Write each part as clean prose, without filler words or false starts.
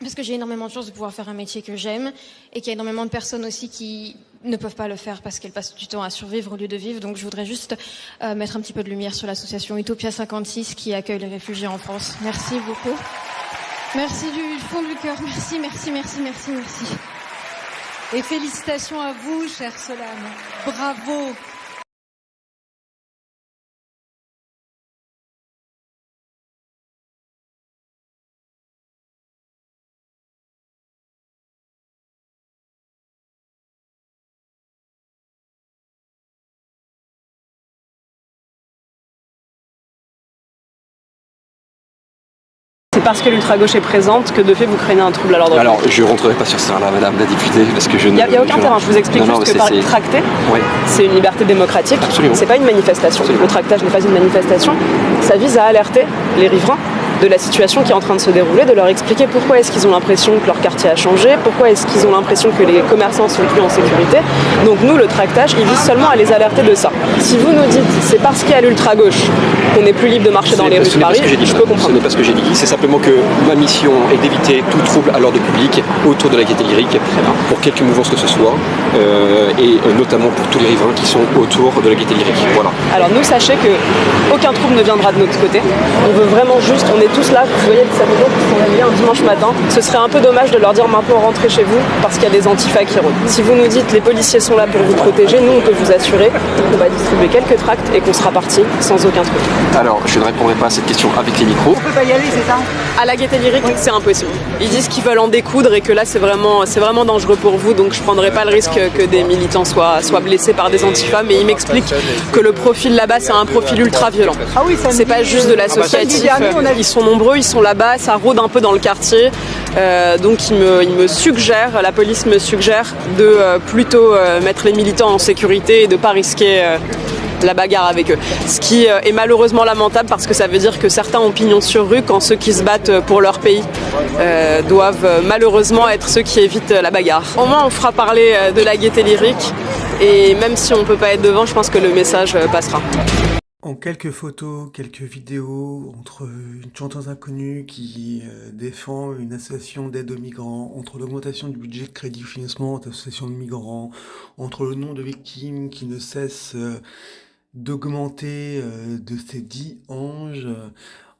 parce que j'ai énormément de chance de pouvoir faire un métier que j'aime et qu'il y a énormément de personnes aussi qui ne peuvent pas le faire parce qu'elles passent du temps à survivre au lieu de vivre. Donc je voudrais juste mettre un petit peu de lumière sur l'association Utopia 56 qui accueille les réfugiés en France. Merci beaucoup. Merci du fond du cœur. Merci, merci, merci, merci, merci. Et félicitations à vous, chère Solane. Bravo. C'est parce que l'ultra-gauche est présente que de fait vous craignez un trouble à l'ordre public. Alors, je ne rentrerai pas sur ça là, madame la députée, parce que je ne... Il n'y a aucun terrain, je vous explique juste que par tracter, oui. C'est une liberté démocratique, c'est pas une manifestation. Absolument. Le tractage n'est pas une manifestation, ça vise à alerter les riverains de la situation qui est en train de se dérouler, de leur expliquer pourquoi est-ce qu'ils ont l'impression que leur quartier a changé, pourquoi est-ce qu'ils ont l'impression que les commerçants sont plus en sécurité. Donc nous, le tractage, il vise seulement à les alerter de ça. Si vous nous dites c'est parce qu'il y a l'ultra-gauche qu'on n'est plus libre de marcher dans les rues de Paris, je peux comprendre. Ce n'est pas ce que j'ai dit, c'est simplement que ma mission est d'éviter tout trouble à l'ordre public autour de la Gaîté Lyrique, pour quelque mouvance que ce soit, et notamment pour tous les riverains qui sont autour de la Gaîté Lyrique. Voilà. Alors nous, sachez que aucun trouble ne viendra de notre côté. On veut vraiment juste, on est tous là, vous voyez ça fait gens qui sont réveillés un dimanche matin. Ce serait un peu dommage de leur dire maintenant rentrez chez vous parce qu'il y a des antifas qui rôdent. Si vous nous dites les policiers sont là pour vous protéger, nous on peut vous assurer qu'on va distribuer quelques tracts et qu'on sera parti sans aucun trouble. Alors je ne répondrai pas à cette question avec les micros. On peut pas y aller, c'est ça? À la Gaîté Lyrique, c'est impossible. Ils disent qu'ils veulent en découdre et que là c'est vraiment dangereux pour vous, donc je prendrai pas le risque que des militants soient blessés par des antifas, mais ils m'expliquent que le profil là-bas c'est un profil ultra violent. Ah oui, c'est pas juste de l'associatif, ils sont nombreux, ils sont là-bas, ça rôde un peu dans le quartier, donc ils me suggèrent, la police me suggère de plutôt mettre les militants en sécurité et de pas risquer la bagarre avec eux. Ce qui est malheureusement lamentable parce que ça veut dire que certains ont pignon sur rue quand ceux qui se battent pour leur pays doivent malheureusement être ceux qui évitent la bagarre. Au moins on fera parler de la Gaîté Lyrique et même si on peut pas être devant, je pense que le message passera. En quelques photos, quelques vidéos, entre une chanteuse inconnue qui défend une association d'aide aux migrants, entre l'augmentation du budget de crédit au financement d'associations de migrants, entre le nombre de victimes qui ne cesse d'augmenter de ces 10 anges,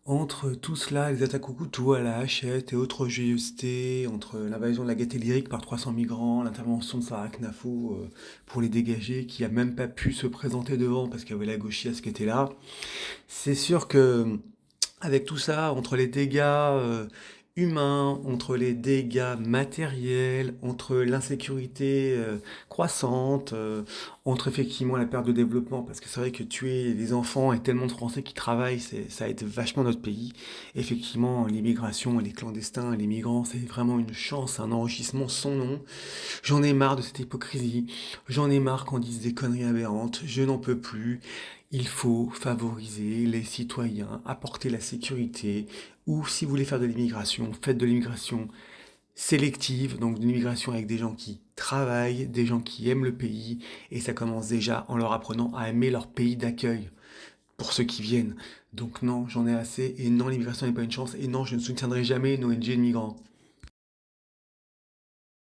entre tout cela, les attaques au couteau à la hachette et autres GST, entre l'invasion de la Gaîté Lyrique par 300 migrants, l'intervention de Sarah Knafo pour les dégager, qui a même pas pu se présenter devant parce qu'il y avait la gauchiasse qui était là. C'est sûr que avec tout ça, entre les dégâts humains, entre les dégâts matériels, entre l'insécurité croissante, entre effectivement la perte de développement, parce que c'est vrai que tuer les enfants et tellement de Français qui travaillent, ça aide vachement notre pays. Effectivement, l'immigration, les clandestins, les migrants, c'est vraiment une chance, un enrichissement sans nom. J'en ai marre de cette hypocrisie, j'en ai marre qu'on dise des conneries aberrantes, je n'en peux plus. Il faut favoriser les citoyens, apporter la sécurité, ou si vous voulez faire de l'immigration, faites de l'immigration sélective, donc de l'immigration avec des gens qui travaillent, des gens qui aiment le pays, et ça commence déjà en leur apprenant à aimer leur pays d'accueil pour ceux qui viennent. Donc non, j'en ai assez, et non, l'immigration n'est pas une chance, et non, je ne soutiendrai jamais une ONG de migrants.